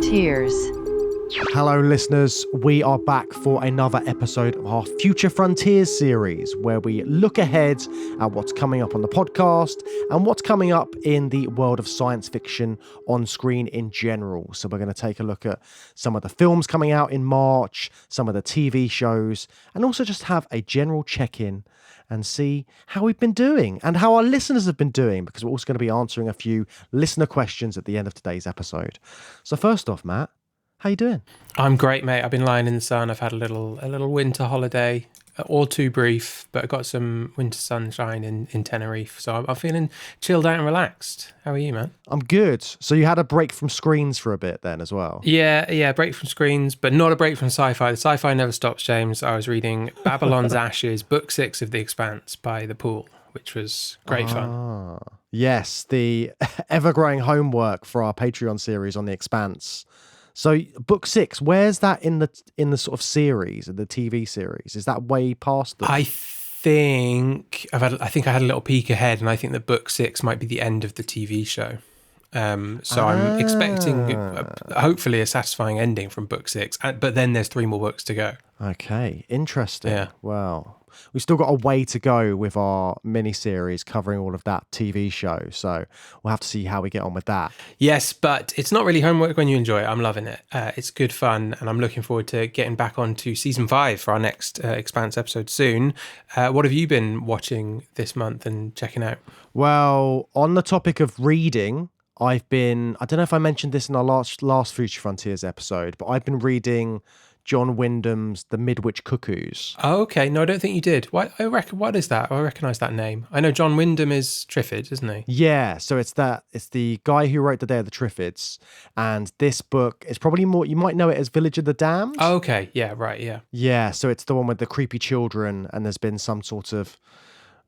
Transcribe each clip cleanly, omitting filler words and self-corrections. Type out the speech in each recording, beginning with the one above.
Frontiers. Hello, listeners. We are back for another episode of our Future Frontiers series, where we look ahead at what's coming up on the podcast and what's coming up in the world of science fiction on screen in general. So we're going to take a look at some of the films coming out in March, some of the TV shows, and also just have a general check-in and see how we've been doing and how our listeners have been doing, because we're also going to be answering a few listener questions at the end of today's episode. So first off, Matt, how you doing? I'm great, mate. I've been lying in the sun. I've had a little winter holiday, all too brief, but I got some winter sunshine in Tenerife, so I'm feeling chilled out and relaxed. How are you, man? I'm good. So you had a break from screens for a bit then as well? Yeah, break from screens, but not a break from sci-fi. The sci-fi never stops, James. I was reading Babylon's Ashes, book 6 of The Expanse by The Pool, which was great fun. Yes, the ever-growing homework for our Patreon series on The Expanse. So book 6, where's that in the sort of series, the TV series? Is that way past them? I think I had a little peek ahead, and I think that book 6 might be the end of the TV show. So I'm expecting hopefully a satisfying ending from book 6, but then there's 3 more books to go. Okay, interesting. Yeah. Well, we've still got a way to go with our mini-series covering all of that TV show, so we'll have to see how we get on with that. Yes, but it's not really homework when you enjoy it. I'm loving it. It's good fun, and I'm looking forward to getting back onto season 5 for our next Expanse episode soon. What have you been watching this month and checking out? Well, on the topic of reading, I don't know if I mentioned this in our last Future Frontiers episode, but I've been reading John Wyndham's The Midwich Cuckoos. Oh, okay. No, I don't think you did. What is that? I recognise that name. I know John Wyndham is Triffids, isn't he? Yeah, so it's the guy who wrote The Day of the Triffids, and this book is probably more, you might know it as Village of the Damned. Oh, okay. Yeah, right, yeah. Yeah, so it's the one with the creepy children, and there's been some sort of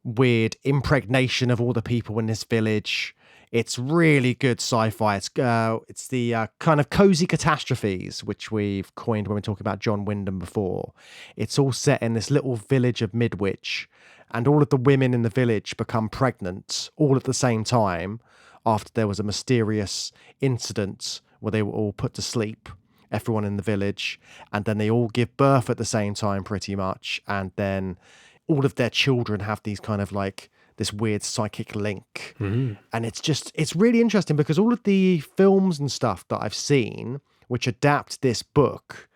weird impregnation of all the people in this village. It's really good sci-fi. It's the kind of cozy catastrophes, which we've coined when we're talking about John Wyndham before. It's all set in this little village of Midwich, and all of the women in the village become pregnant all at the same time after there was a mysterious incident where they were all put to sleep, everyone in the village, and then they all give birth at the same time pretty much, and then all of their children have these kind of like this weird psychic link. And it's really interesting because all of the films and stuff that I've seen which adapt this book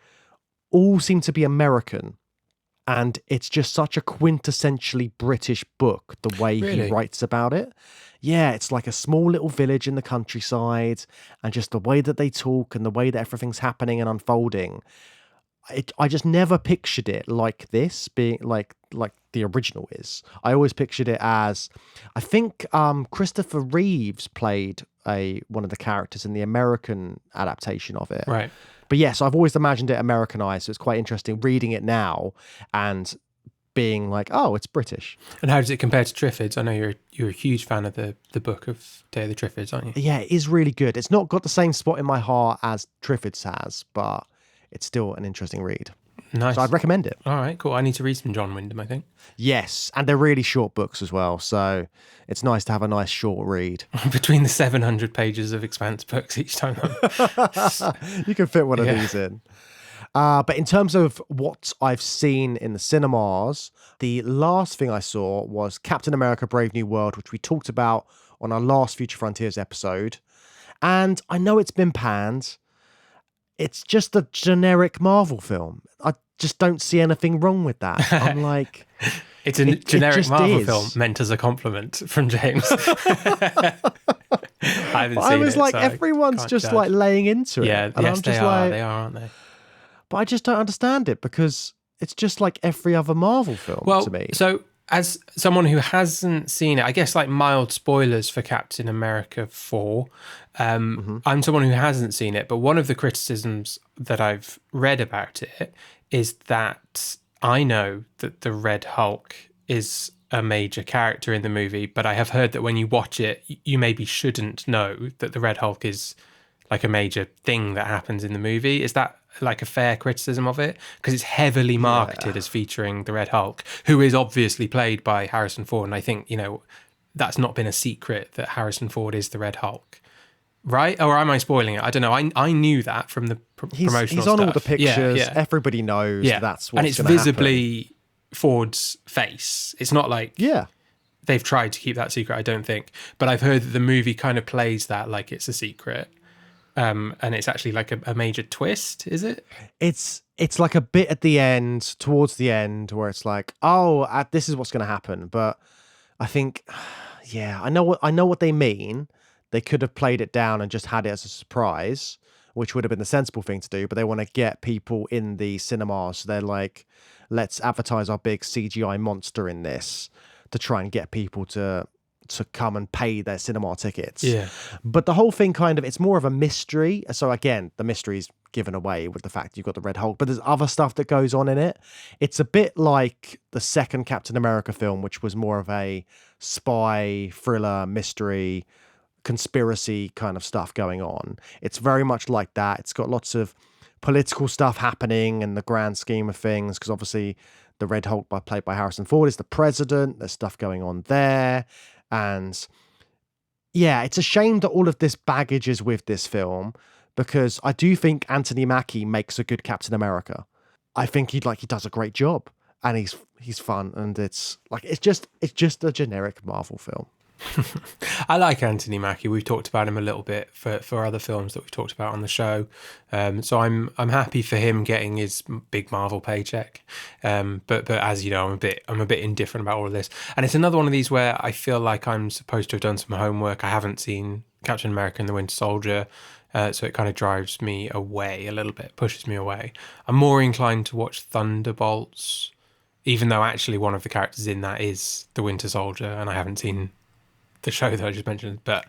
all seem to be American, and it's just such a quintessentially British book, the way he writes about it. Yeah, it's like a small little village in the countryside, and just the way that they talk and the way that everything's happening and unfolding. I just never pictured it like this, being like the original is. I always pictured it as, I think Christopher Reeves played one of the characters in the American adaptation of it. Right. But yes, I've always imagined it Americanized, so it's quite interesting reading it now and being like, oh, it's British. And how does it compare to Triffids? I know you're a huge fan of the book of Day of the Triffids, aren't you? Yeah, it is really good. It's not got the same spot in my heart as Triffids has, but it's still an interesting read. Nice. So I'd recommend it. All right, cool. I need to read some John Wyndham, I think. Yes, and they're really short books as well, so it's nice to have a nice short read. Between the 700 pages of Expanse books each time. You can fit one of these in. But in terms of what I've seen in the cinemas, the last thing I saw was Captain America Brave New World, which we talked about on our last Future Frontiers episode. And I know it's been panned. It's just a generic Marvel film. I just don't see anything wrong with that. I'm like... It's a generic Marvel is. film meant as a compliment from James. I haven't seen it. I was like, so everyone's just judge. like laying into it. Yeah, and yes, I'm just they are. like, They are, aren't they? But I just don't understand it because it's just like every other Marvel film to me. So as someone who hasn't seen it, I guess like mild spoilers for Captain America 4. I'm someone who hasn't seen it, but one of the criticisms that I've read about it is that I know that the Red Hulk is a major character in the movie, but I have heard that when you watch it, you maybe shouldn't know that the Red Hulk is like a major thing that happens in the movie. Is that like a fair criticism of it? Because it's heavily marketed as featuring the Red Hulk, who is obviously played by Harrison Ford. And I think, that's not been a secret that Harrison Ford is the Red Hulk. right? Or am I spoiling it? I don't know. I knew that from the promotional He's stuff. on all the pictures. Yeah. Everybody knows that's and what's it's going to happen. visibly Ford's face. It's not like they've tried to keep that secret, I don't think. But I've heard that the movie kind of plays that like it's a secret. And it's actually like a major twist, is it? It's like a bit at the end, towards the end, where it's like, this is what's going to happen. But I think, I know what they mean. They could have played it down and just had it as a surprise, which would have been the sensible thing to do. But they want to get people in the cinemas. So they're like, let's advertise our big CGI monster in this to try and get people to come and pay their cinema tickets. Yeah. But the whole thing it's more of a mystery. So again, the mystery's given away with the fact you've got the Red Hulk, but there's other stuff that goes on in it. It's a bit like the second Captain America film, which was more of a spy, thriller, mystery, conspiracy kind of stuff going on. It's very much like that. It's got lots of political stuff happening in the grand scheme of things, because obviously the Red Hulk, played by Harrison Ford, is the president. There's stuff going on there. And yeah, it's a shame that all of this baggage is with this film, because I do think Anthony Mackie makes a good Captain America. I think he does a great job, and he's fun, and it's just a generic Marvel film. I like Anthony Mackie. We've talked about him a little bit for other films that we've talked about on the show. So I'm happy for him getting his big Marvel paycheck. But as you know, I'm a bit indifferent about all of this. And it's another one of these where I feel like I'm supposed to have done some homework. I haven't seen Captain America and the Winter Soldier. So it kind of drives me away a little bit, pushes me away. I'm more inclined to watch Thunderbolts, even though actually one of the characters in that is the Winter Soldier, and I haven't seen the show that I just mentioned, but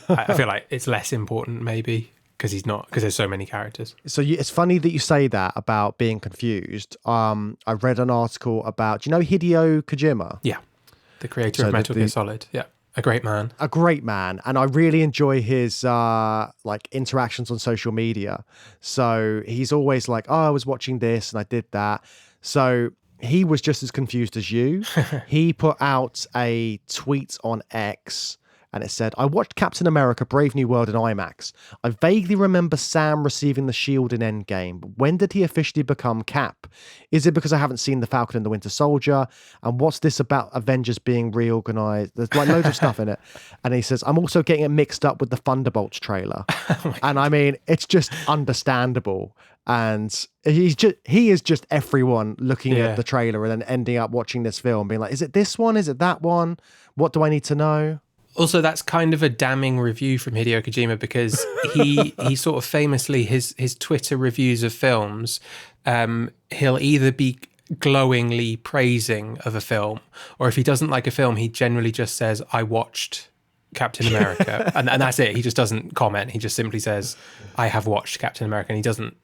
I feel like it's less important maybe because there's so many characters. So it's funny that you say that about being confused. I read an article about, do you know Hideo Kojima? Yeah, the creator of Metal Gear Solid. Yeah, a great man. And I really enjoy his interactions on social media. So he's always like, I was watching this and I did that. So he was just as confused as you. He put out a tweet on X and it said, I watched Captain America Brave New World in IMAX. I vaguely remember Sam receiving the shield in Endgame, but when did he officially become Cap? Is it because I haven't seen The Falcon and the Winter Soldier? And what's this about Avengers being reorganized? There's loads of stuff in it. And he says, I'm also getting it mixed up with the Thunderbolts trailer. And I mean, it's just understandable. And he is just everyone looking at the trailer and then ending up watching this film being like, is it this one? Is it that one? What do I need to know? Also, that's kind of a damning review from Hideo Kojima, because he sort of famously, his Twitter reviews of films, he'll either be glowingly praising of a film, or if he doesn't like a film, he generally just says, I watched Captain America. and that's it. He just doesn't comment. He just simply says, I have watched Captain America. And he doesn't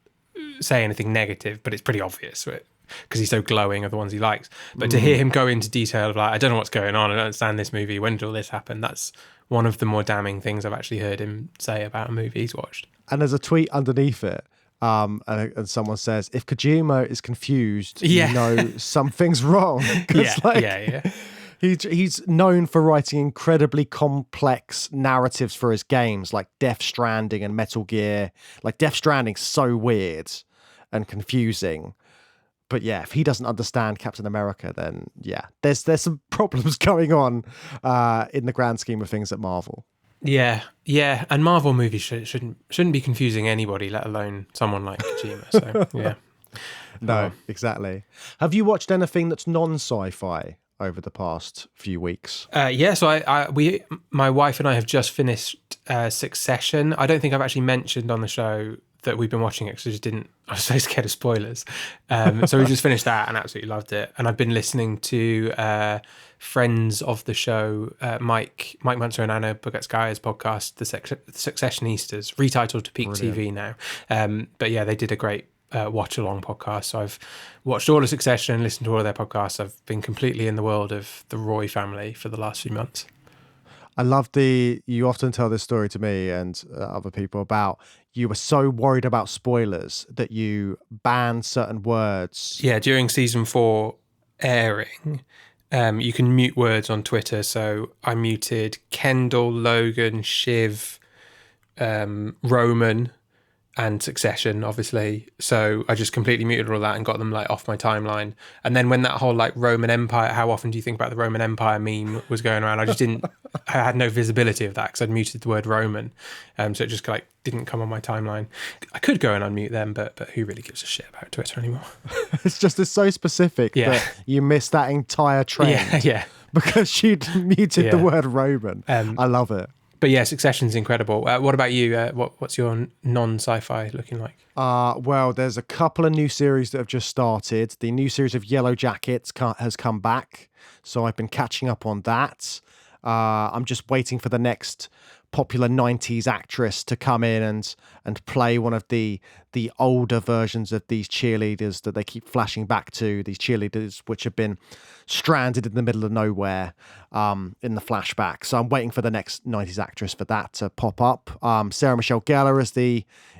say anything negative, but it's pretty obvious because he's so glowing of the ones he likes. But to hear him go into detail of I don't know what's going on, I don't understand this movie, when did all this happen, that's one of the more damning things I've actually heard him say about a movie he's watched. And there's a tweet underneath it, and someone says, if Kojima is confused, you know something's wrong. He's known for writing incredibly complex narratives for his games, like Death Stranding and Metal Gear. Like Death Stranding's so weird and confusing. But yeah, if he doesn't understand Captain America, then yeah, there's some problems going on in the grand scheme of things at Marvel. Yeah, and Marvel movies shouldn't be confusing anybody, let alone someone like Kojima. So yeah, no, exactly. Have you watched anything that's non-sci-fi over the past few weeks? So my wife and I have just finished Succession. I don't think I've actually mentioned on the show that we've been watching it because I was so scared of spoilers. So we just finished that and absolutely loved it. And I've been listening to friends of the show, Mike Munzer and Anna Bugutskaya's podcast, The Successionistas, retitled to Peak TV now. But yeah, they did a great watch-along podcast. So I've watched all of Succession, listened to all of their podcasts. I've been completely in the world of the Roy family for the last few months. I love you often tell this story to me and other people about you were so worried about spoilers that you banned certain words. Yeah, during season 4 airing, you can mute words on Twitter. So I muted Kendall, Logan, Shiv, Roman and Succession, obviously. So I just completely muted all that and got them like off my timeline. And then when that whole like Roman Empire, how often do you think about the Roman Empire meme was going around? I just didn't, I had no visibility of that because I'd muted the word Roman. So it just like didn't come on my timeline. I could go and unmute them, but who really gives a shit about Twitter anymore? It's so specific that you missed that entire trend. Yeah. Because you'd muted the word Roman. I love it. But yeah, Succession's incredible. What about you? What's your non-sci-fi looking like? Well, there's a couple of new series that have just started. The new series of Yellow Jackets has come back, so I've been catching up on that. I'm just waiting for the next popular 90s actress to come in and play one of the older versions of these cheerleaders that they keep flashing back to, these cheerleaders which have been stranded in the middle of nowhere in the flashback. So I'm waiting for the next 90s actress for that to pop up. Sarah Michelle Gellar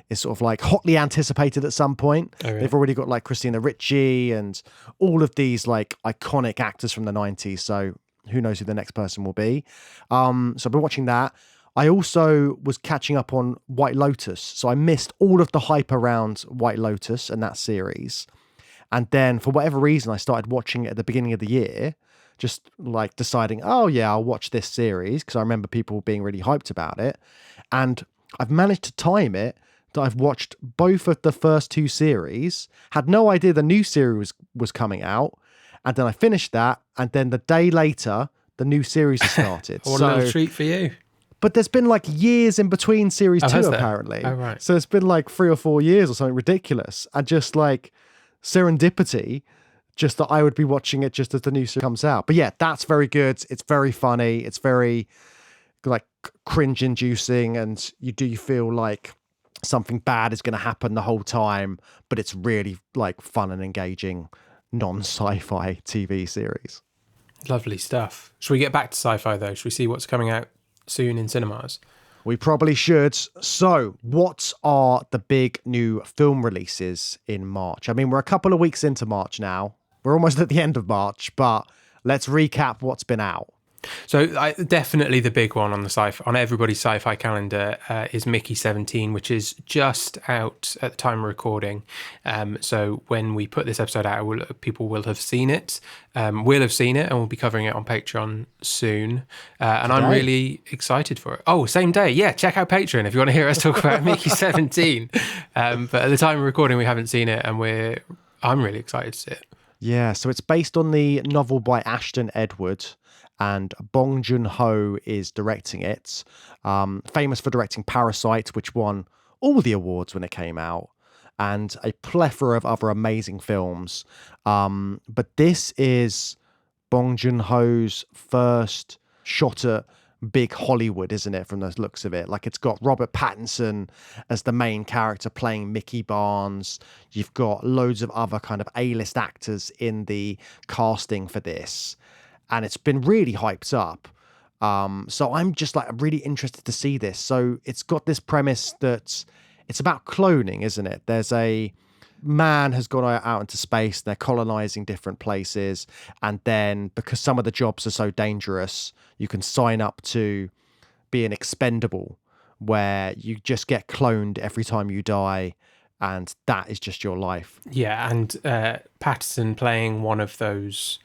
is sort of like hotly anticipated at some point. Oh, really? They've already got like Christina Ricci and all of these like iconic actors from the 90s. So who knows who the next person will be. So I've been watching that. I also was catching up on White Lotus. So I missed all of the hype around White Lotus and that series. And then for whatever reason, I started watching it at the beginning of the year, just like deciding, oh yeah, I'll watch this series because I remember people being really hyped about it. And I've managed to time it that I've watched both of the first two series, had no idea the new series was coming out. And then I finished that. And then the day later, the new series has started. What a little treat for you. But there's been like years in between series two, apparently. Oh, right. So it's been like 3 or 4 years or something ridiculous. And just like serendipity, just that I would be watching it just as the new series comes out. But yeah, that's very good. It's very funny. It's very like cringe inducing. And you feel like something bad is going to happen the whole time. But it's really like fun and engaging non-sci-fi TV series. Lovely stuff. Should we get back to sci-fi though? Should we see what's coming out soon in cinemas? We probably should. So, what are the big new film releases in March? I mean, we're a couple of weeks into March now. We're almost at the end of March, but let's recap what's been out. So definitely the big one on on everybody's sci-fi calendar is Mickey 17, which is just out at the time of recording. So when we put this episode out, people will have seen it. We'll have seen it, and we'll be covering it on Patreon soon. And I'm really excited for it. Oh, same day. Yeah, check out Patreon if you want to hear us talk about Mickey 17. But at the time of recording, we haven't seen it, and I'm really excited to see it. Yeah, so it's based on the novel by Ashton Edward, and Bong Joon-ho is directing it. Famous for directing Parasite, which won all the awards when it came out, and a plethora of other amazing films. But this is Bong Joon-ho's first shot at big Hollywood, isn't it, from the looks of it? Like, it's got Robert Pattinson as the main character playing Mickey Barnes. You've got loads of other kind of A-list actors in the casting for this. And it's been really hyped up. So I'm just like really interested to see this. So it's got this premise that it's about cloning, isn't it? There's a man has gone out into space. They're colonizing different places. And then because some of the jobs are so dangerous, you can sign up to be an expendable where you just get cloned every time you die. And that is just your life. Yeah. And Patterson playing one of those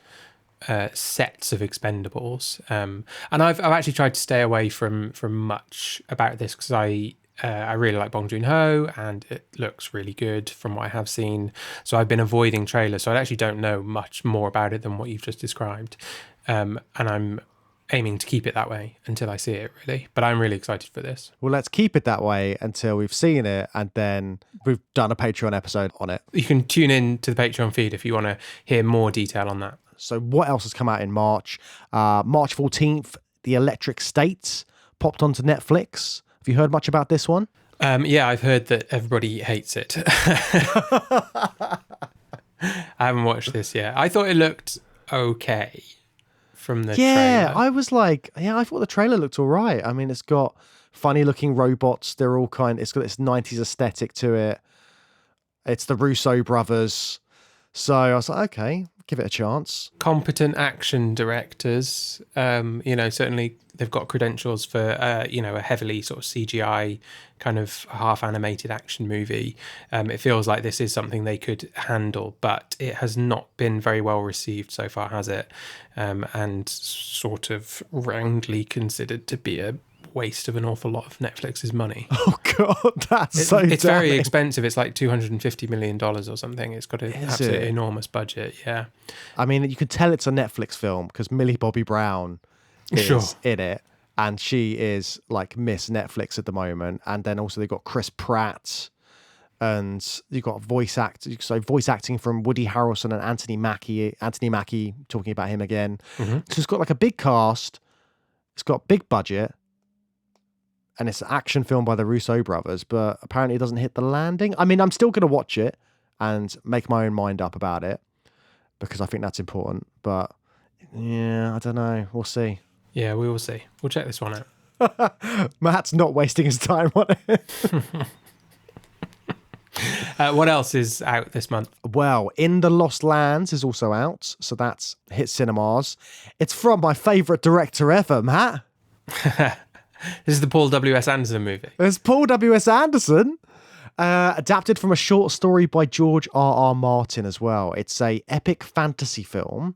sets of Expendables, and I've actually tried to stay away from much about this because I really like Bong Joon-ho and it looks really good from what I have seen. So I've been avoiding trailers, so I actually don't know much more about it than what you've just described, and I'm aiming to keep it that way until I see it, really. But I'm really excited for this. Well, let's keep it that way until we've seen it, and then we've done a Patreon episode on it. You can tune in to the Patreon feed if you want to hear more detail on that. So what else has come out in March? March 14th, The Electric State popped onto Netflix. Have you heard much about this one? Yeah, I've heard that everybody hates it. I haven't watched this yet. I thought it looked okay from the trailer. I thought the trailer looked all right. I mean, it's got funny looking robots. They're all it's got this 90s aesthetic to it. It's the Russo brothers. So I was like, okay, give it a chance. Competent action directors, certainly they've got credentials for, a heavily sort of CGI kind of half animated action movie. It feels like this is something they could handle, but it has not been very well received so far, has it? And sort of roundly considered to be a waste of an awful lot of Netflix's money. Oh God, it's very expensive. It's like $250 million or something. It's got an absolutely enormous budget. Yeah. I mean, you could tell it's a Netflix film because Millie Bobby Brown is in it, and she is like Miss Netflix at the moment. And then also they've got Chris Pratt, and you've got voice acting from Woody Harrelson and Anthony Mackie, talking about him again. Mm-hmm. So it's got like a big cast. It's got big budget. And it's an action film by the Russo brothers, but apparently it doesn't hit the landing. I mean, I'm still going to watch it and make my own mind up about it because I think that's important. But yeah, I don't know. We'll see. Yeah, we will see. We'll check this one out. Matt's not wasting his time on it. What else is out this month? Well, In the Lost Lands is also out. So that's hit cinemas. It's from my favourite director ever, Matt. This is the Paul W.S. Anderson movie. It's Paul W.S. Anderson, adapted from a short story by George R.R. Martin as well. It's a epic fantasy film,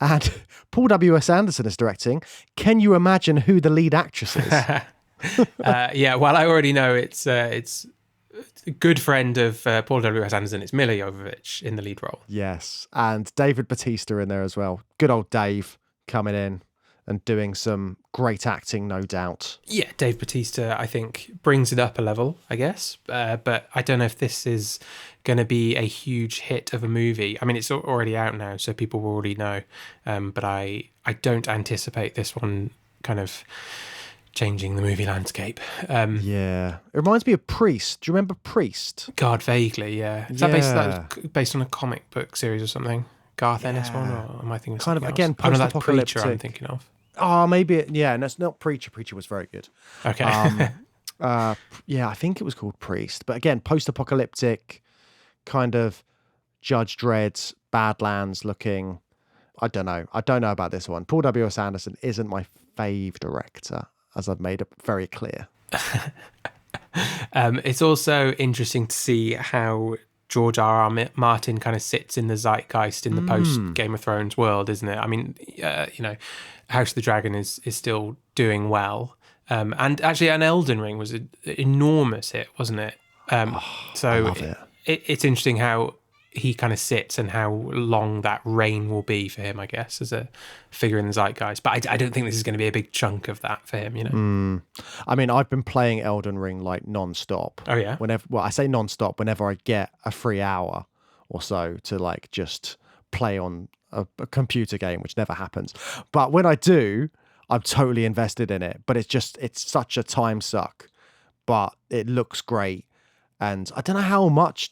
and Paul W.S. Anderson is directing. Can you imagine who the lead actress is? Yeah, well, I already know it's a good friend of Paul W.S. Anderson. It's Milla Jovovich in the lead role. Yes, and David Bautista in there as well. Good old Dave coming in and doing some great acting, no doubt. Yeah, Dave Bautista, I think, brings it up a level, I guess. But I don't know if this is going to be a huge hit of a movie. I mean, it's already out now, so people will already know. But I don't anticipate this one kind of changing the movie landscape. Yeah. It reminds me of Priest. Do you remember Priest? God, vaguely, yeah. Is that based on a comic book series or something? Garth Ennis one, or am I thinking kind of else? again post-apocalyptic? Preacher I'm thinking of. Oh, maybe yeah. No, it's not Preacher. Preacher was very good. Okay. Yeah, I think it was called Priest, but again, post-apocalyptic, kind of Judge Dredd, Badlands looking. I don't know about this one. Paul W.S. Anderson isn't my fave director, as I've made it very clear. It's also interesting to see how George R.R. Martin kind of sits in the zeitgeist in the post Game of Thrones world, isn't it? I mean, House of the Dragon is still doing well, and actually, an Elden Ring was an enormous hit, wasn't it? So I love it. It's interesting how he kind of sits and how long that reign will be for him, I guess, as a figure in the zeitgeist. But I don't think this is going to be a big chunk of that for him, you know. I mean, I've been playing Elden Ring like non-stop. Oh yeah. I say non-stop whenever I get a free hour or so to like just play on a computer game, which never happens. But when I do, I'm totally invested in it. But it's such a time suck. But it looks great. And I don't know how much.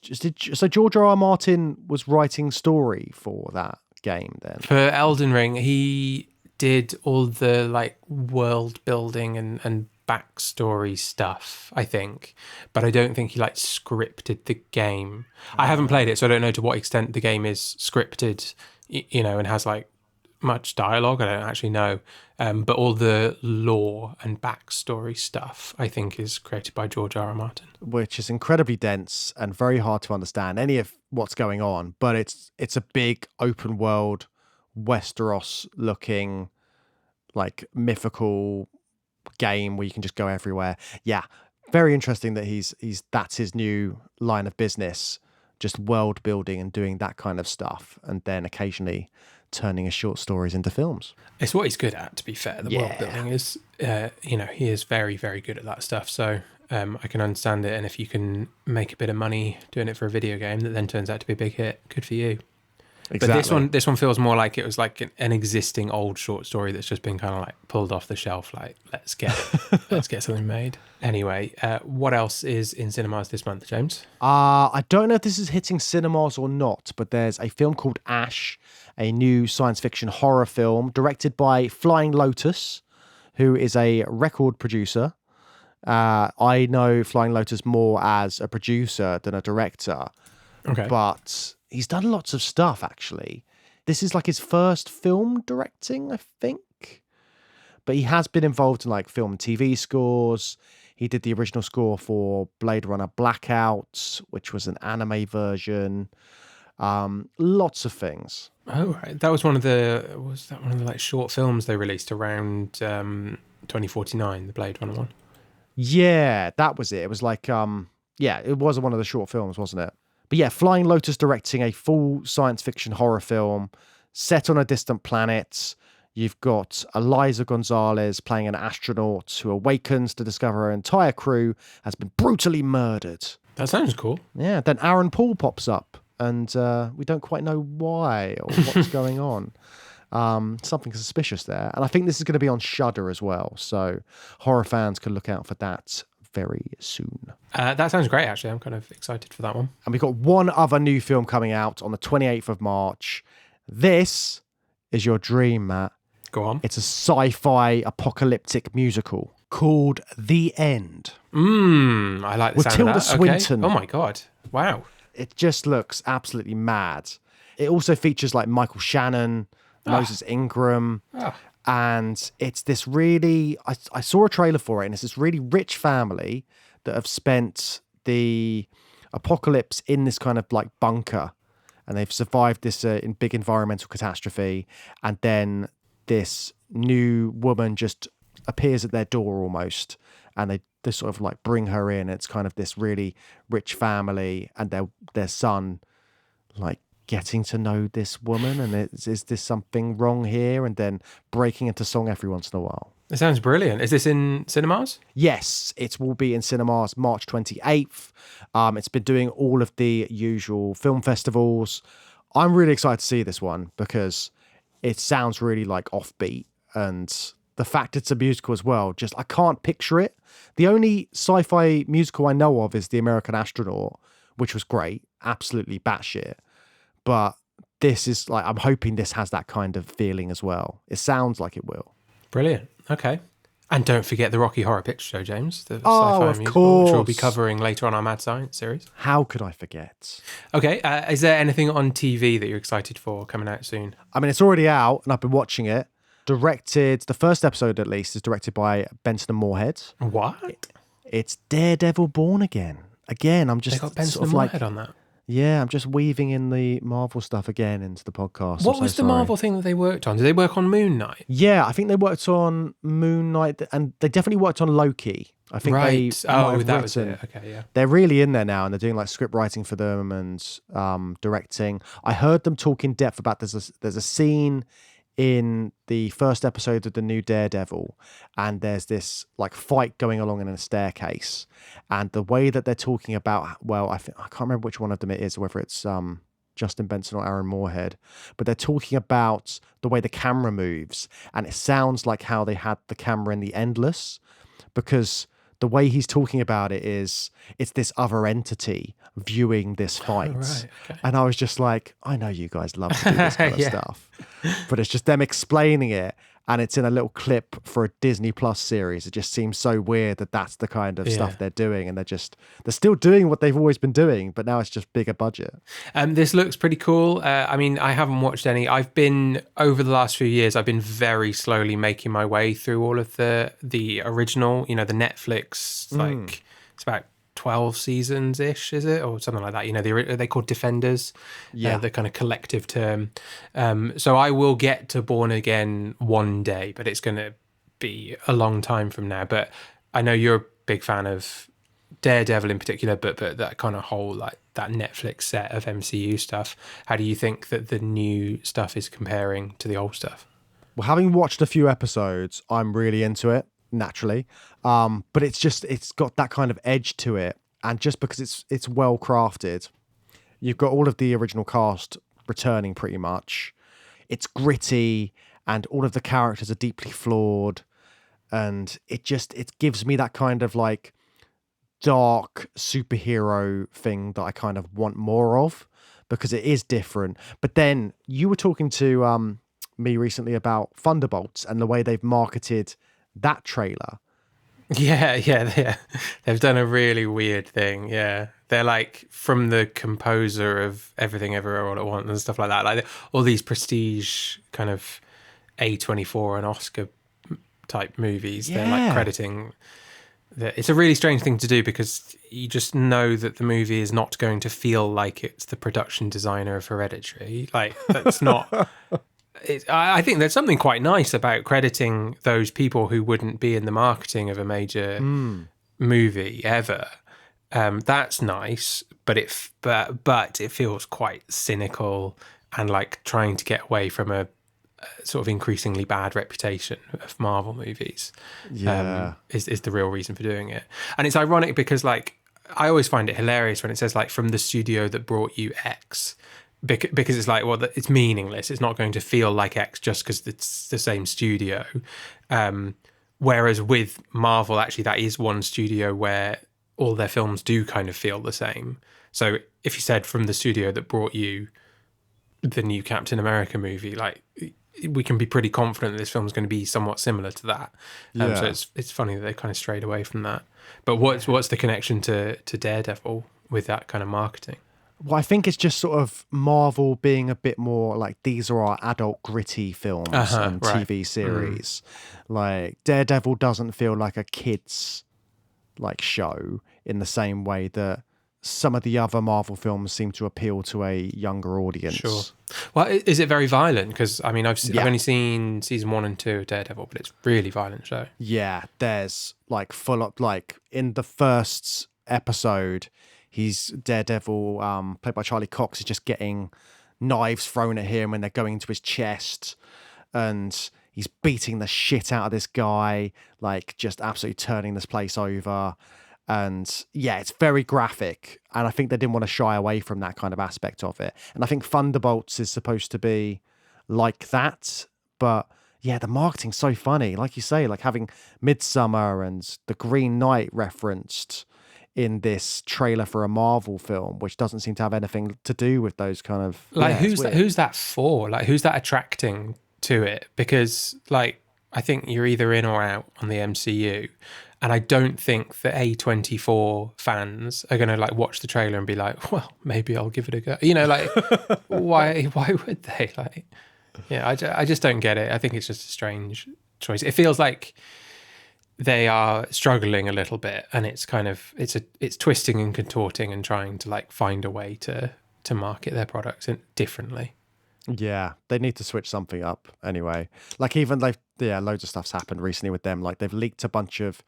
So George R.R. Martin was writing story for that game then? For Elden Ring, he did all the like world building and backstory stuff, I think. But I don't think he like scripted the game. I haven't played it, so I don't know to what extent the game is scripted, and has like much dialogue. I don't actually know. But all the lore and backstory stuff, I think, is created by George R.R. Martin. Which is incredibly dense and very hard to understand any of what's going on. But it's a big open world, Westeros looking, like mythical game where you can just go everywhere. Yeah, very interesting that that's his new line of business, just world building and doing that kind of stuff, and then occasionally turning his short stories into films. It's what he's good at, to be fair. The world building is, he is very, very good at that stuff. So I can understand it. And if you can make a bit of money doing it for a video game that then turns out to be a big hit, good for you. Exactly. But this one feels more like it was like an existing old short story that's just been kind of like pulled off the shelf. Like, let's get something made. Anyway, what else is in cinemas this month, James? I don't know if this is hitting cinemas or not, but there's a film called Ash, a new science fiction horror film directed by Flying Lotus, who is a record producer. I know Flying Lotus more as a producer than a director. Okay. But he's done lots of stuff, actually. this is like his first film directing, I think. But he has been involved in like film and TV scores. He did the original score for Blade Runner Blackout, which was an anime version. Lots of things. Oh, right. Was that one of the like short films they released around 2049, the Blade Runner one? Yeah, that was it. It was like, it was one of the short films, wasn't it? But yeah, Flying Lotus directing a full science fiction horror film set on a distant planet. You've got Eliza Gonzalez playing an astronaut who awakens to discover her entire crew has been brutally murdered. That sounds cool. Yeah, then Aaron Paul pops up, and we don't quite know why or what's going on. Something suspicious there. And I think this is going to be on Shudder as well, so horror fans can look out for that very soon. That sounds great, actually. I'm kind of excited for that one. And we've got one other new film coming out on the 28th of March. This is your dream, Matt. Go on. It's a sci-fi apocalyptic musical called The End. I like the with sound Tilda of that. Swinton. Okay. Oh my God. Wow. It just looks absolutely mad. It also features like Michael Shannon, Moses Ingram, and it's this really... I saw a trailer for it, and it's this really rich family that have spent the apocalypse in this kind of like bunker, and they've survived this in big environmental catastrophe, and then this new woman just appears at their door almost, and they sort of like bring her in. It's kind of this really rich family and their son like getting to know this woman, and is this something wrong here, and then breaking into song every once in a while. It sounds brilliant. Is this in cinemas? Yes, it will be in cinemas March 28th. It's been doing all of the usual film festivals. I'm really excited to see this one because it sounds really like offbeat, and the fact it's a musical as well, just I can't picture it. The only sci-fi musical I know of is The American Astronaut, which was great, absolutely batshit. But this is like, I'm hoping this has that kind of feeling as well. It sounds like it will. Brilliant. Okay. And don't forget the Rocky Horror Picture Show, James. The Oh, sci-fi of musical, course. which we'll be covering later on our Mad Science series. How could I forget? Okay. Is there anything on TV that you're excited for coming out soon? I mean, it's already out and I've been watching it. Directed, the first episode at least, is directed by Benson and Moorhead. What? It's Daredevil Born Again. Again, I'm just They got Benson sort of and like, Moorhead on that. yeah, I'm just weaving in the Marvel stuff again into the podcast. What was the Marvel thing that they worked on? Did they work on Moon Knight? Yeah, I think they worked on Moon Knight, and they definitely worked on Loki. I think Right. they might have That was written. it. Okay, yeah. They're really in there now, and they're doing like script writing for them and directing. I heard them talk in depth about there's a scene in the first episode of the new Daredevil, and there's this like fight going along in a staircase, and the way that they're talking about, well, I can't remember which one of them it is, whether it's Justin Benson or Aaron Moorhead, but they're talking about the way the camera moves, and it sounds like how they had the camera in The Endless, because the way he's talking about it is it's this other entity viewing this fight. Right, okay. And I was just like, I know you guys love to do this kind of Yeah. stuff, but it's just them explaining it, and it's in a little clip for a Disney Plus series. It just seems so weird that that's the kind of stuff they're doing, and they're still doing what they've always been doing, but now it's just bigger budget. This looks pretty cool. I mean, I haven't watched any. Over the last few years, I've been very slowly making my way through all of the original, the Netflix, like, it's about 12 seasons-ish, is it? Or something like that. They're called Defenders. Yeah. The kind of collective term. So I will get to Born Again one day, but it's going to be a long time from now. But I know you're a big fan of Daredevil in particular, but that kind of whole, like, that Netflix set of MCU stuff. How do you think that the new stuff is comparing to the old stuff? Well, having watched a few episodes, I'm really into it, naturally. But it's got that kind of edge to it. And just because it's well crafted, you've got all of the original cast returning pretty much. It's gritty, and all of the characters are deeply flawed. And it gives me that kind of like dark superhero thing that I kind of want more of, because it is different. But then you were talking to me recently about Thunderbolts and the way they've marketed that trailer. Yeah. They've done a really weird thing. Yeah. They're like from the composer of Everything Everywhere All at Once and stuff like that. Like all these prestige kind of A24 and Oscar type movies. They're like crediting. It's a really strange thing to do because you just know that the movie is not going to feel like it's the production designer of Hereditary. Like that's not. I think there's something quite nice about crediting those people who wouldn't be in the marketing of a major movie ever. That's nice, but it feels quite cynical and like trying to get away from a sort of increasingly bad reputation of Marvel movies. Is the real reason for doing it. And it's ironic because like I always find it hilarious when it says like from the studio that brought you X, because it's like, well, it's meaningless. It's not going to feel like X just because it's the same studio. Whereas with Marvel, actually, that is one studio where all their films do kind of feel the same. So if you said from the studio that brought you the new Captain America movie, like we can be pretty confident that this film's going to be somewhat similar to that. So it's funny that they kind of strayed away from that. But what's the connection to Daredevil with that kind of marketing? Well, I think it's just sort of Marvel being a bit more like these are our adult gritty films and TV series. Like Daredevil doesn't feel like a kid's like show in the same way that some of the other Marvel films seem to appeal to a younger audience. Sure. Well, is it very violent? Because I mean, I've only seen season 1 and 2 of Daredevil, but it's really violent show. Yeah, there's like full up like in the first episode. He's Daredevil, played by Charlie Cox, is just getting knives thrown at him when they're going into his chest. And he's beating the shit out of this guy, like just absolutely turning this place over. And yeah, it's very graphic. And I think they didn't want to shy away from that kind of aspect of it. And I think Thunderbolts is supposed to be like that. But yeah, the marketing's so funny. Like you say, like having Midsummer and the Green Knight referenced in this trailer for a Marvel film, which doesn't seem to have anything to do with those kind of like who's that for? Like who's that attracting to it? Because like I think you're either in or out on the MCU, and I don't think the A24 fans are going to like watch the trailer and be like, well, maybe I'll give it a go. You know, like why would they? Like, yeah, I just don't get it. I think it's just a strange choice. It feels like they are struggling a little bit, and it's kind of it's twisting and contorting and trying to like find a way to market their products differently. Yeah, they need to switch something up anyway. Like even loads of stuff's happened recently with them. Like they've leaked a bunch of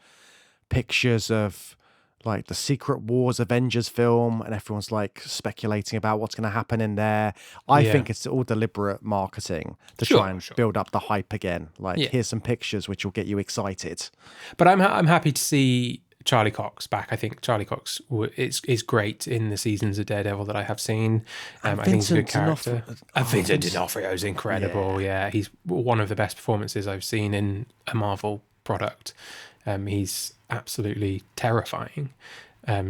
pictures of like the Secret Wars Avengers film, and everyone's like speculating about what's going to happen in there. I think it's all deliberate marketing to try and build up the hype again. Like here's some pictures which will get you excited. But I'm happy to see Charlie Cox back. I think Charlie Cox is great in the seasons of Daredevil that I have seen. I think he's a good character. Vincent D'Onofrio is incredible. Yeah, he's one of the best performances I've seen in a Marvel product. He's absolutely terrifying.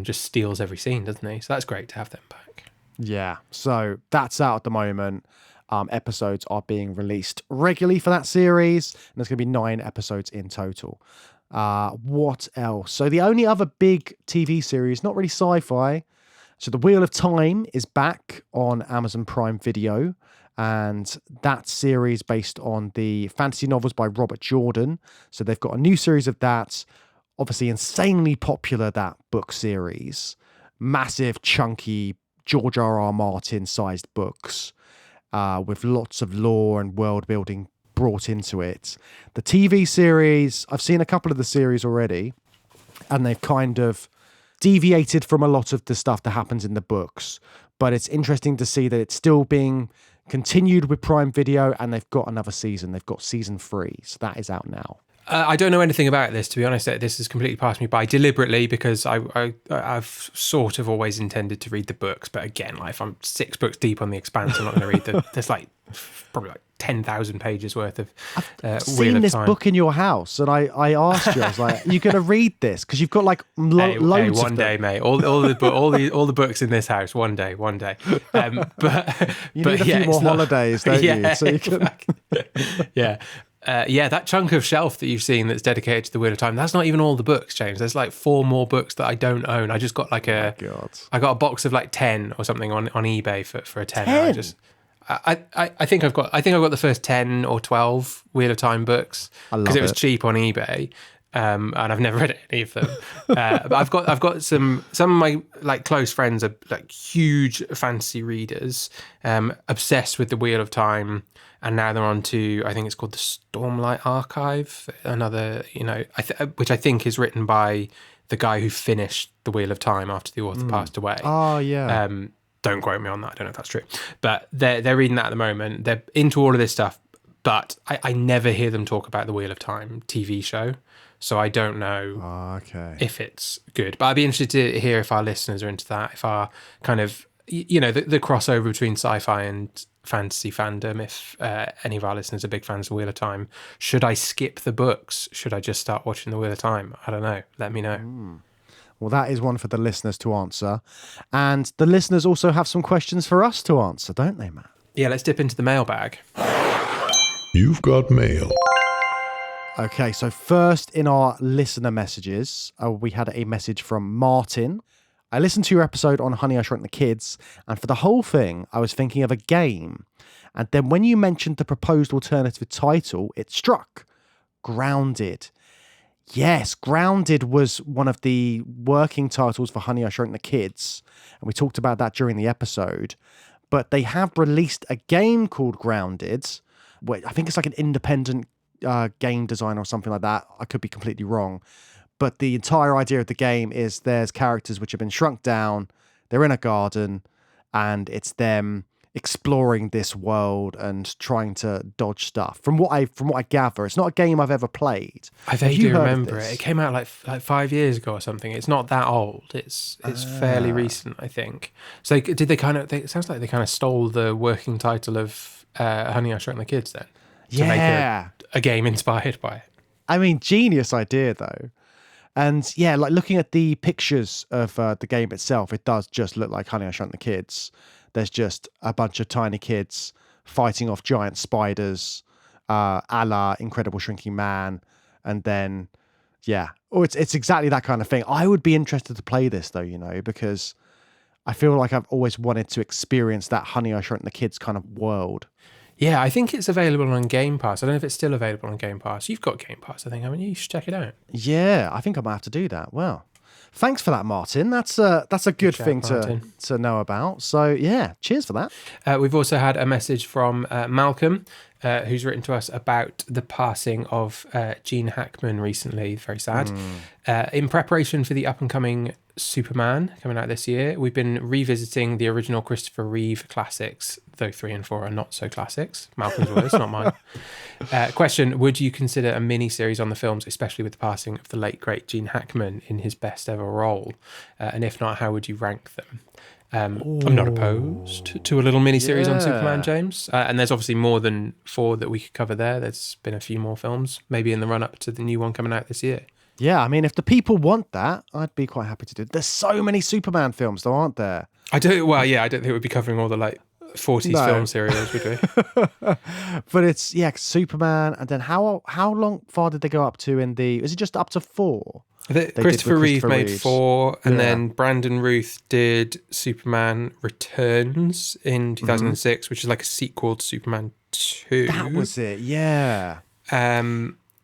Just steals every scene, doesn't he? So that's great to have them back. Yeah, so that's out at the moment. Episodes are being released regularly for that series, and there's going to be 9 episodes in total. What else? So the only other big TV series, not really sci-fi, so The Wheel of Time is back on Amazon Prime Video, and that series based on the fantasy novels by Robert Jordan. So they've got a new series of that. Obviously insanely popular, that book series. Massive, chunky George R.R. Martin sized books with lots of lore and world building brought into it. The TV series, I've seen a couple of the series already, and they've kind of deviated from a lot of the stuff that happens in the books. But it's interesting to see that it's still being continued with Prime Video, and they've got another season. They've got season 3, so that is out now. I don't know anything about this, to be honest. This has completely passed me by deliberately because I've sort of always intended to read the books. But again, like if I'm 6 books deep on The Expanse, I'm not going to read there's like probably like 10,000 pages worth of I've seen this book in your house, and I asked you, I was like, "Are you going to read this?" Because you've got like loads of them. One day, mate. All the books in this house. One day. But you need a few more holidays, don't you? So you can. Yeah. Yeah, that chunk of shelf that you've seen that's dedicated to the Wheel of Time, that's not even all the books, James. There's like 4 more books that I don't own. I just got like My God. I got a box of like 10 or something on eBay for a tenner. 10? I think I've got the first 10 or 12 Wheel of Time books I love because it was it. cheap on eBay. And I've never read any of them. But I've got some of my like close friends are like huge fantasy readers, obsessed with the Wheel of Time, and now they're on to, I think it's called the Stormlight Archive, another, which I think is written by the guy who finished the Wheel of Time after the author passed away. Oh, yeah. Don't quote me on that. I don't know if that's true, but they're reading that at the moment. They're into all of this stuff, but I never hear them talk about the Wheel of Time TV show. So I don't know if it's good. But I'd be interested to hear if our listeners are into that, if our kind of, the crossover between sci-fi and fantasy fandom, if any of our listeners are big fans of the Wheel of Time. Should I skip the books? Should I just start watching the Wheel of Time? I don't know. Let me know. Well, that is one for the listeners to answer. And the listeners also have some questions for us to answer, don't they, Matt? Yeah, let's dip into the mailbag. You've got mail. Okay, so first in our listener messages, we had a message from Martin. I listened to your episode on Honey, I Shrunk the Kids, and for the whole thing, I was thinking of a game. And then when you mentioned the proposed alternative title, it struck. Grounded. Yes, Grounded was one of the working titles for Honey, I Shrunk the Kids, and we talked about that during the episode. But they have released a game called Grounded, where I think it's like an independent game design or something like that. I could be completely wrong. But the entire idea of the game is there's characters which have been shrunk down, they're in a garden, and it's them exploring this world and trying to dodge stuff. From what I gather, it's not a game I've ever played. I vaguely remember it. It came out like 5 years ago or something. It's not that old. It's fairly recent, I think. So did they it sounds like they kind of stole the working title of Honey, I Shrunk the Kids then. To make a game inspired by it. I mean, genius idea though. And yeah, like looking at the pictures of the game itself, it does just look like Honey, I Shrunk the Kids. There's just a bunch of tiny kids fighting off giant spiders, a la Incredible Shrinking Man. And then, it's exactly that kind of thing. I would be interested to play this though, because I feel like I've always wanted to experience that Honey, I Shrunk the Kids kind of world. Yeah, I think it's available on Game Pass. I don't know if it's still available on Game Pass. You've got Game Pass, I think, haven't you? You should check it out. Yeah, I think I might have to do that. Well, thanks for that, Martin. That's a good thing to know about. So, yeah, cheers for that. We've also had a message from Malcolm, who's written to us about the passing of Gene Hackman recently. Very sad. In preparation for the up-and-coming Superman coming out this year, we've been revisiting the original Christopher Reeve classics, though 3 and 4 are not so classics. Malcolm's words, not mine. Question, would you consider a mini-series on the films, especially with the passing of the late, great Gene Hackman in his best ever role? And if not, how would you rank them? I'm not opposed to a little mini-series on Superman, James. And there's obviously more than 4 that we could cover there. There's been a few more films, maybe in the run-up to the new one coming out this year. Yeah, I mean, if the people want that, I'd be quite happy to do it. There's so many Superman films, though, aren't there? I don't think we'd be covering all the, 40s film serials, would we? But it's, Superman, and then how far did they go up to is it just up to 4? Christopher Reeve made 4, and then Brandon Routh did Superman Returns in 2006, which is like a sequel to Superman 2. That was it, yeah.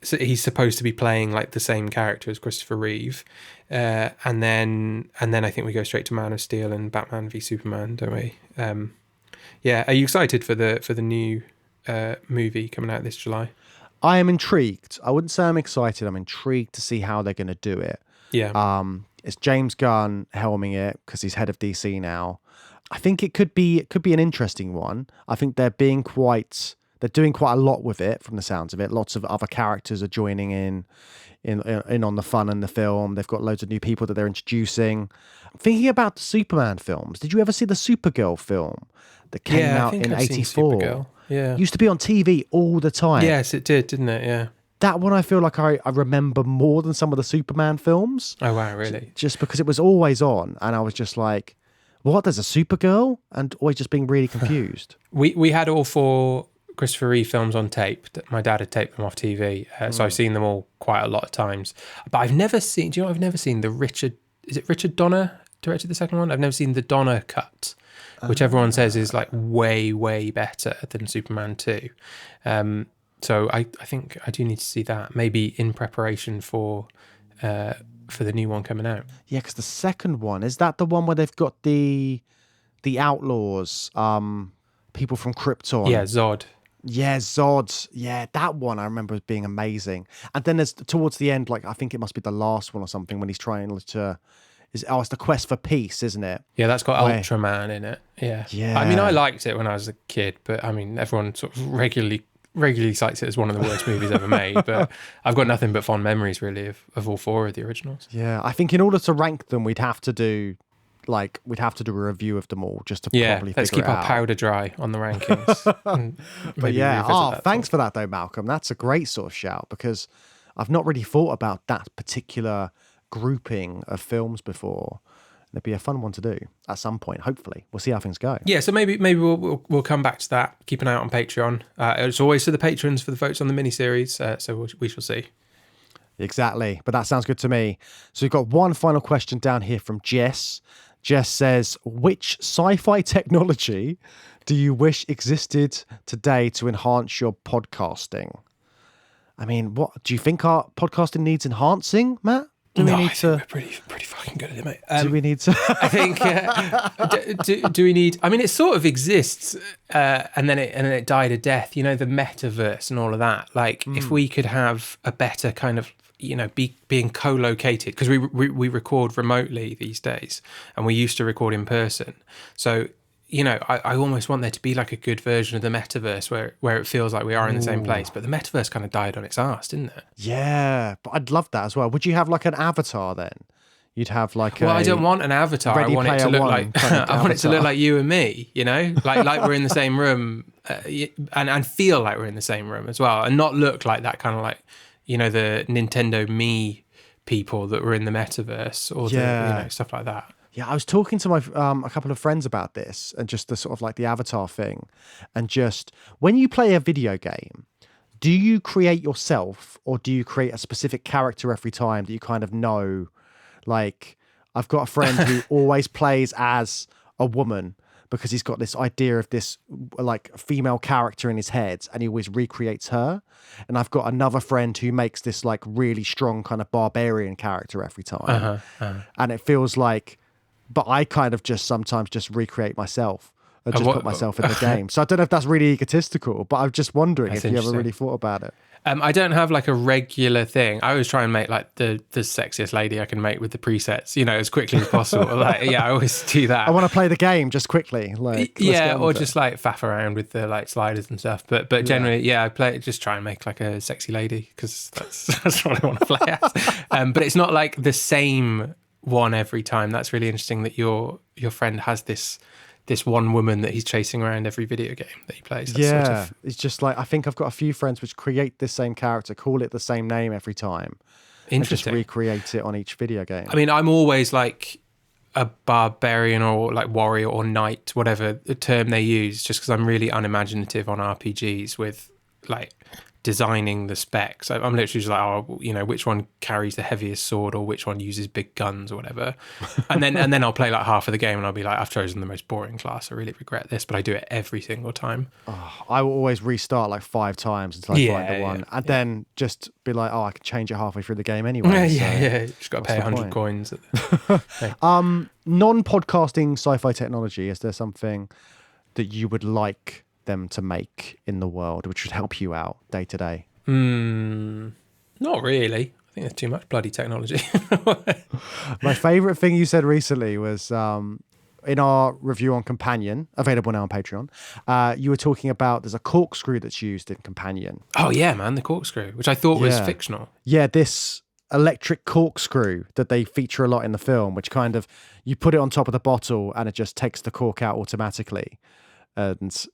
So he's supposed to be playing like the same character as Christopher Reeve, and then I think we go straight to Man of Steel and Batman v Superman, don't we? Are you excited for the new movie coming out this July? I am intrigued. I wouldn't say I'm excited. I'm intrigued to see how they're going to do it. Yeah. It's James Gunn helming it because he's head of DC now. I think it could be an interesting one. I think they're doing quite a lot with it from the sounds of it. Lots of other characters are joining in on the fun in the film. They've got loads of new people that they're introducing. Thinking about the Superman films, did you ever see the Supergirl film that came out in '84? Yeah. Used to be on TV all the time. Yes, it did, didn't it? Yeah. That one I feel like I remember more than some of the Superman films. Oh, wow, really? Just because it was always on and I was just like, what, there's a Supergirl? And always just being really confused. We had all 4 Christopher Reeve films on tape. My dad had taped them off TV, so I've seen them all quite a lot of times. But I've never seen. Do you know what I've never seen? The Richard. Is it Richard Donner directed the second one? I've never seen the Donner cut, which everyone says is like way, way better than Superman 2. So I think I do need to see that, maybe in preparation for the new one coming out. Yeah, because the second one, is that the one where they've got the outlaws, people from Krypton? Yeah, Zod. Yeah, Zod. Yeah, that one I remember as being amazing. And then there's towards the end, like I think it must be the last one or something, when he's trying to... it's the quest for peace, isn't it? Yeah, that's got Ultraman in it. Yeah. Yeah. I mean, I liked it when I was a kid, but I mean, everyone sort of regularly cites it as one of the worst movies ever made. But I've got nothing but fond memories, really, of all four of the originals. Yeah, I think in order to rank them, we'd have to do a review of them all just to properly figure it out. Let's keep our powder dry on the rankings. But yeah, thanks for that though, Malcolm. That's a great sort of shout, because I've not really thought about that particular grouping of films before. It'd be a fun one to do at some point. Hopefully, we'll see how things go. Yeah, so maybe we'll come back to that. Keep an eye out on Patreon. It's always to the patrons for the votes on the miniseries. So we shall see. Exactly, but that sounds good to me. So we've got one final question down here from Jess. Jess says, which sci-fi technology do you wish existed today to enhance your podcasting? I mean, what do you think our podcasting needs enhancing, Matt? I think we're pretty fucking good at it, mate. Do we need to? I think. Do we need? I mean, it sort of exists, and then it died a death. You know, the metaverse and all of that. Like, if we could have a better kind of, being co-located, because we record remotely these days, and we used to record in person. So, I almost want there to be like a good version of the metaverse where it feels like we are in the same place. But the metaverse kind of died on its arse, didn't it? Yeah, but I'd love that as well. Would you have like an avatar then? You'd have like I don't want an avatar. I want it to look like I want it to look like you and me. Like we're in the same room, and feel like we're in the same room as well, and not look like that kind of like the Nintendo Me people that were in the metaverse or the, stuff like that. Yeah, I was talking to my a couple of friends about this, and just the sort of like the avatar thing, and just when you play a video game, do you create yourself or do you create a specific character every time that you kind of know? Like, I've got a friend who always plays as a woman because he's got this idea of this like female character in his head, and he always recreates her. And I've got another friend who makes this like really strong kind of barbarian character every time, and it feels like. But I kind of just sometimes just recreate myself and just put myself in the game. So I don't know if that's really egotistical, but I'm just wondering if you ever really thought about it. I don't have like a regular thing. I always try and make like the sexiest lady I can make with the presets, as quickly as possible. I always do that. I want to play the game just quickly. Like, or just like faff around with the like sliders and stuff. But generally, I just try and make like a sexy lady, because that's what I want to play as. But it's not like the same one every time. That's really interesting that your friend has this one woman that he's chasing around every video game that he plays. That's it's just like, I think I've got a few friends which create this same character, call it the same name every time, and just recreate it on each video game. I mean, I'm always like a barbarian or like warrior or knight, whatever the term they use, just because I'm really unimaginative on RPGs with like designing the specs. I'm literally just like, which one carries the heaviest sword or which one uses big guns or whatever. And then I'll play like half of the game and I'll be like, I've chosen the most boring class. I really regret this, but I do it every single time. I will always restart like 5 times until I find the one. And then just be like, I can change it halfway through the game anyway. Just got to pay 100 coins. Non-podcasting sci-fi technology, is there something that you would like them to make in the world which would help you out day to day? Not really. I think there's too much bloody technology. My favorite thing you said recently was in our review on Companion, available now on Patreon, you were talking about there's a corkscrew that's used in Companion. Oh yeah, man, the corkscrew, which I thought was fictional. Yeah, this electric corkscrew that they feature a lot in the film, which kind of, you put it on top of the bottle and it just takes the cork out automatically. And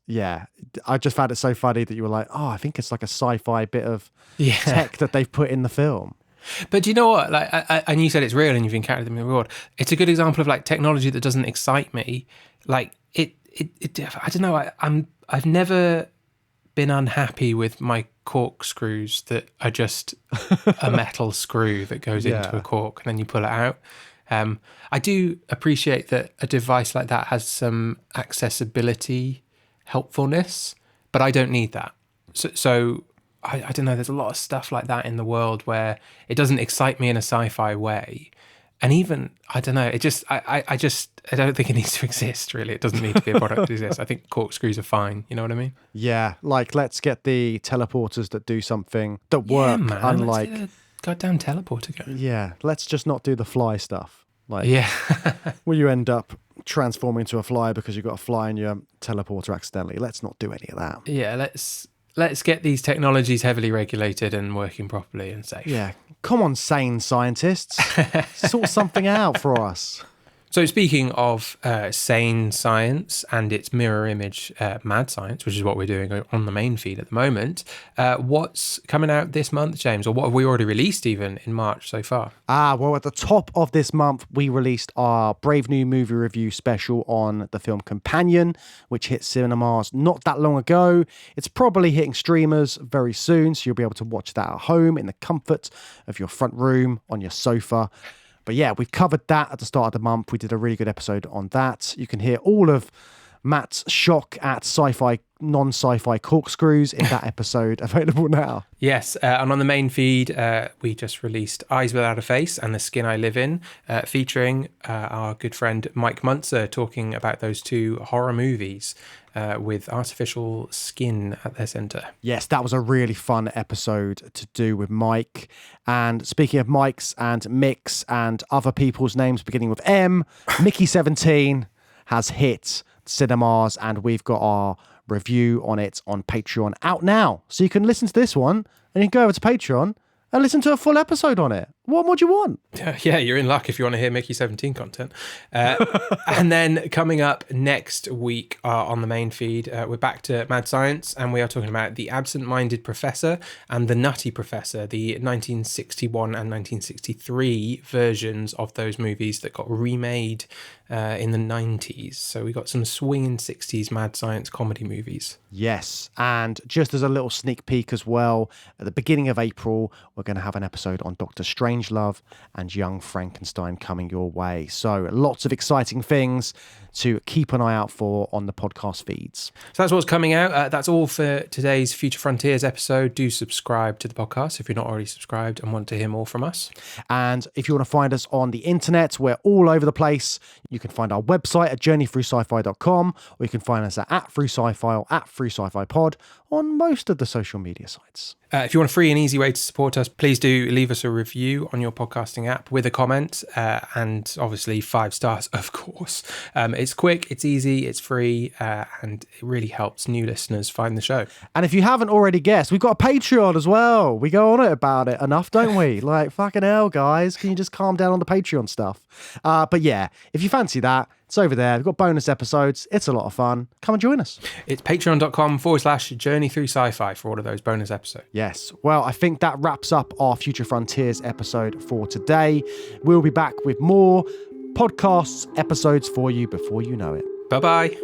I just found it so funny that you were like, I think it's like a sci-fi bit of tech that they've put in the film. But do you know what? Like, and you said it's real and you've encountered them in the world. It's a good example of like technology that doesn't excite me. Like it I don't know. I've never been unhappy with my corkscrews that are just a metal screw that goes into a cork and then you pull it out. I do appreciate that a device like that has some accessibility helpfulness, but I don't need that. So I don't know, there's a lot of stuff like that in the world where it doesn't excite me in a sci-fi way. And even, I don't know, I don't think it needs to exist, really. It doesn't need to be a product to exist. I think corkscrews are fine. You know what I mean? Yeah, like let's get the teleporters that do something that work, man, unlike... let's get a goddamn teleporter going. Yeah, let's just not do the fly stuff. Like, Yeah. will you end up transforming into a fly because you got a fly in your teleporter accidentally? Let's not do any of that. Yeah, let's get these technologies heavily regulated and working properly and safe. Yeah, come on, sane scientists. Sort something out for us. So speaking of sane science and its mirror image mad science, which is what we're doing on the main feed at the moment, what's coming out this month, James? Or what have we already released even in March so far? Well, at the top of this month, we released our Brave New Movie Review special on the film Companion, which hit cinemas not that long ago. It's probably hitting streamers very soon, so you'll be able to watch that at home in the comfort of your front room, on your sofa. But yeah, we've covered that at the start of the month. We did a really good episode on that. You can hear all of Matt's shock at sci-fi, non-sci-fi corkscrews in that episode, available now. Yes, and on the main feed, we just released Eyes Without a Face and The Skin I Live In, featuring our good friend Mike Munzer talking about those two horror movies with artificial skin at their centre. Yes, that was a really fun episode to do with Mike. And speaking of Mikes and Micks and other people's names beginning with M, Mickey17 has hit cinemas, and we've got our review on it on Patreon out now. So you can listen to this one and you can go over to Patreon and listen to a full episode on it. What more do you want? Yeah, you're in luck if you want to hear Mickey 17 content. And then coming up next week on the main feed, we're back to Mad Science, and we are talking about The Absent-Minded Professor and The Nutty Professor, the 1961 and 1963 versions of those movies that got remade in the 90s. So we got some swinging 60s Mad Science comedy movies. Yes, and just as a little sneak peek as well, at the beginning of April, we're going to have an episode on Doctor Strangelove and Young Frankenstein coming your way. So lots of exciting things to keep an eye out for on the podcast feeds. So that's what's coming out. That's all for today's Future Frontiers episode. Do subscribe to the podcast if you're not already subscribed and want to hear more from us. And if you want to find us on the internet, we're all over the place. You can find our website at journeythroughsci-fi.com, or you can find us at @throughsci-fi or @throughsci-fi-pod on most of the social media sites. If you want a free and easy way to support us, please do leave us a review on your podcasting app with a comment, and obviously 5 stars, of course. It's quick, it's easy, it's free, and it really helps new listeners find the show. And if you haven't already guessed, we've got a Patreon as well. We go on it about it enough, don't we? Like, fucking hell, guys. Can you just calm down on the Patreon stuff? But yeah, if you fancy that, it's over there. We've got bonus episodes. It's a lot of fun. Come and join us. It's patreon.com/journey through sci-fi for all of those bonus episodes. Yes. Well, I think that wraps up our Future Frontiers episode for today. We'll be back with more podcasts, episodes for you before you know it. Bye-bye.